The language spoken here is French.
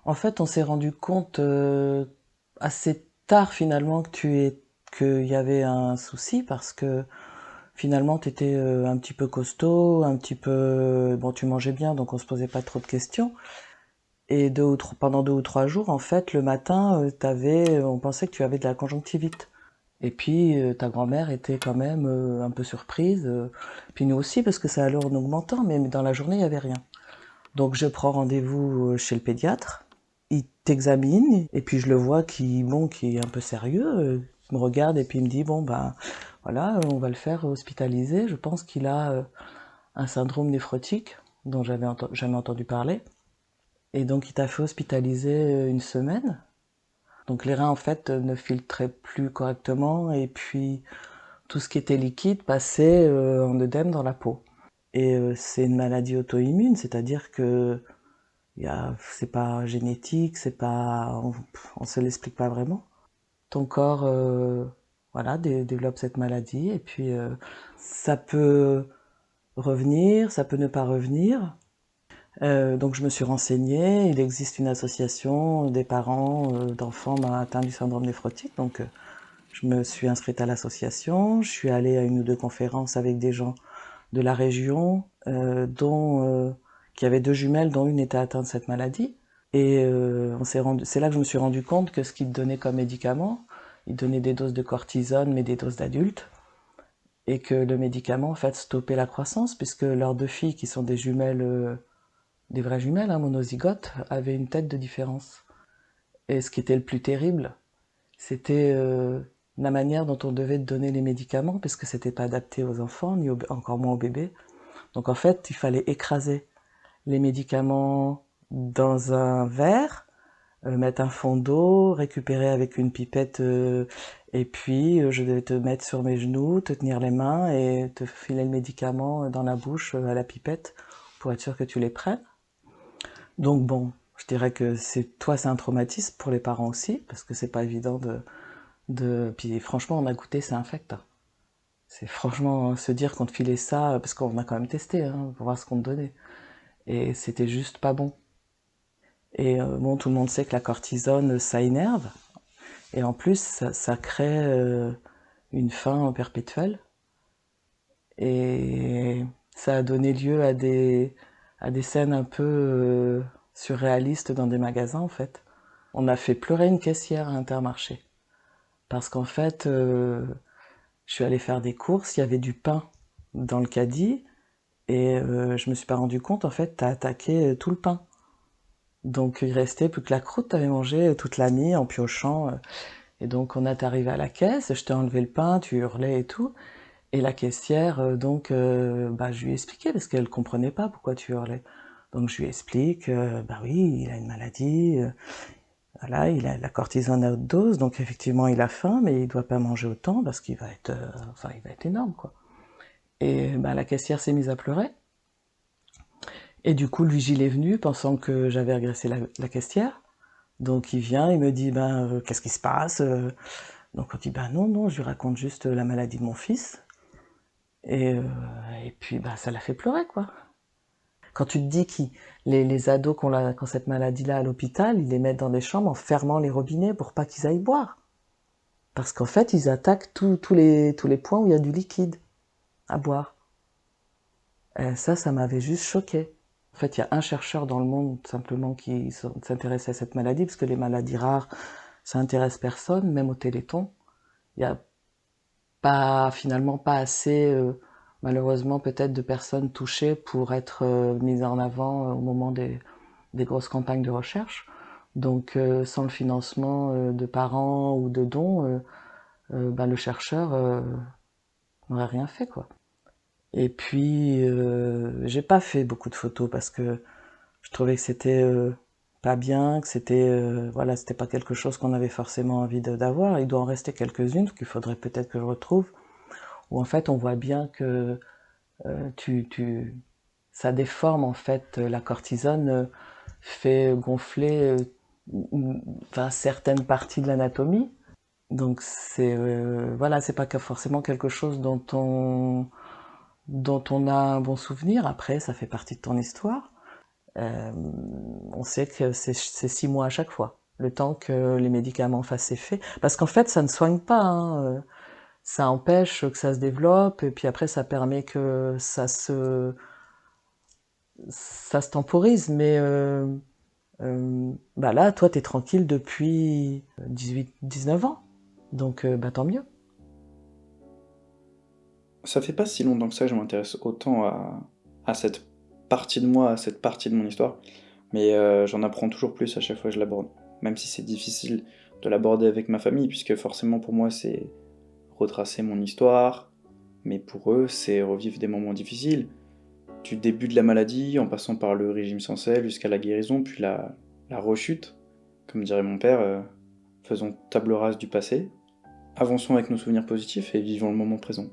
En fait, on s'est rendu compte assez tard finalement qu'il y avait un souci parce que finalement tu étais un petit peu costaud, un petit peu bon, tu mangeais bien donc on se posait pas trop de questions. Et pendant 2 ou 3 jours, en fait, le matin, on pensait que tu avais de la conjonctivite. Et puis ta grand-mère était quand même un peu surprise, puis nous aussi parce que ça allait en augmentant, mais dans la journée il y avait rien. Donc je prends rendez-vous chez le pédiatre, il t'examine et puis je le vois qui est un peu sérieux, il me regarde et puis il me dit bon ben voilà, on va le faire hospitaliser. Je pense qu'il a un syndrome néphrotique dont j'avais jamais entendu parler et donc il t'a fait hospitaliser une semaine. Donc les reins en fait ne filtraient plus correctement et puis tout ce qui était liquide passait en œdème dans la peau. Et c'est une maladie auto-immune, c'est-à-dire que c'est pas génétique, on se l'explique pas vraiment. Ton corps, voilà, développe cette maladie et puis ça peut revenir, ça peut ne pas revenir. Donc je me suis renseignée, il existe une association des parents d'enfants atteints du syndrome néphrotique, donc je me suis inscrite à l'association, je suis allée à une ou deux conférences avec des gens de la région, qui avaient deux jumelles dont une était atteinte de cette maladie. Et c'est là que je me suis rendu compte que ce qu'ils donnaient comme médicament, ils donnaient des doses de cortisone, mais des doses d'adultes, et que le médicament, en fait, stoppait la croissance, puisque leurs deux filles, qui sont des jumelles, des vraies jumelles, hein, monozygotes, avaient une tête de différence. Et ce qui était le plus terrible, c'était la manière dont on devait donner les médicaments, puisque c'était pas adapté aux enfants, encore moins aux bébés. Donc en fait, il fallait écraser les médicaments dans un verre, mettre un fond d'eau, récupérer avec une pipette, et puis je devais te mettre sur mes genoux, te tenir les mains et te filer le médicament dans la bouche à la pipette pour être sûr que tu les prennes. Donc bon, je dirais que c'est un traumatisme pour les parents aussi, parce que c'est pas évident puis franchement, on a goûté, c'est infect, hein. C'est franchement se dire qu'on te filait ça, parce qu'on a quand même testé, hein, pour voir ce qu'on te donnait. Et c'était juste pas bon. Et bon, tout le monde sait que la cortisone, ça énerve. Et en plus, ça crée une faim perpétuelle. Et ça a donné lieu à des scènes un peu surréalistes dans des magasins, en fait. On a fait pleurer une caissière à Intermarché. Parce qu'en fait, je suis allée faire des courses, il y avait du pain dans le caddie, et je me suis pas rendu compte, en fait, t'as attaqué tout le pain. Donc il restait plus que la croûte, t'avais mangé toute la nuit en piochant. Et donc on est arrivé à la caisse, je t'ai enlevé le pain, tu hurlais et tout. Et la caissière, bah, je lui ai expliqué parce qu'elle comprenait pas pourquoi tu hurlais. Donc je lui explique, bah oui, il a une maladie, voilà, il a la cortisone à haute dose, donc effectivement il a faim, mais il doit pas manger autant parce qu'il va être, enfin il va être énorme quoi. Et bah, la caissière s'est mise à pleurer. Et du coup, le vigile est venu pensant que j'avais agressé la caissière. Donc il vient, il me dit ben qu'est-ce qui se passe? Donc on dit ben non non, je lui raconte juste la maladie de mon fils et, euh, et puis bah ça l'a fait pleurer quoi. Quand tu te dis que les ados qui ont cette maladie-là à l'hôpital, ils les mettent dans des chambres en fermant les robinets pour pas qu'ils aillent boire, parce qu'en fait ils attaquent tous les points où il y a du liquide à boire. Et ça m'avait juste choqué. En fait, il y a un chercheur dans le monde simplement qui s'intéresse à cette maladie, parce que les maladies rares, ça intéresse personne, même au Téléthon. Il y a pas finalement pas assez, malheureusement peut-être, de personnes touchées pour être mises en avant au moment des grosses campagnes de recherche. Donc sans le financement de parents ou de dons, ben, le chercheur n'aurait rien fait quoi. Et puis j'ai pas fait beaucoup de photos parce que je trouvais que c'était pas bien, que c'était voilà, c'était pas quelque chose qu'on avait forcément envie d'avoir. Il doit en rester quelques-unes qu'il faudrait peut-être que je retrouve, où en fait on voit bien que euh, tu, tu, ça déforme en fait la cortisone, fait gonfler enfin, certaines parties de l'anatomie. Donc c'est voilà, c'est pas forcément quelque chose dont on a un bon souvenir. Après, ça fait partie de ton histoire. On sait que c'est 6 mois à chaque fois, le temps que les médicaments fassent effet. Parce qu'en fait, ça ne soigne pas, hein. Ça empêche que ça se développe, et puis après, ça permet que ça se temporise. Mais bah là, toi, t'es tranquille depuis 18-19 ans. Donc, bah tant mieux. Ça fait pas si longtemps que ça que je m'intéresse autant à cette partie de moi, à cette partie de mon histoire, mais j'en apprends toujours plus à chaque fois que je l'aborde. Même si c'est difficile de l'aborder avec ma famille, puisque forcément pour moi c'est retracer mon histoire, mais pour eux c'est revivre des moments difficiles. Du début de la maladie, en passant par le régime sans sel, jusqu'à la guérison, puis la rechute, comme dirait mon père, faisons table rase du passé, avançons avec nos souvenirs positifs et vivons le moment présent.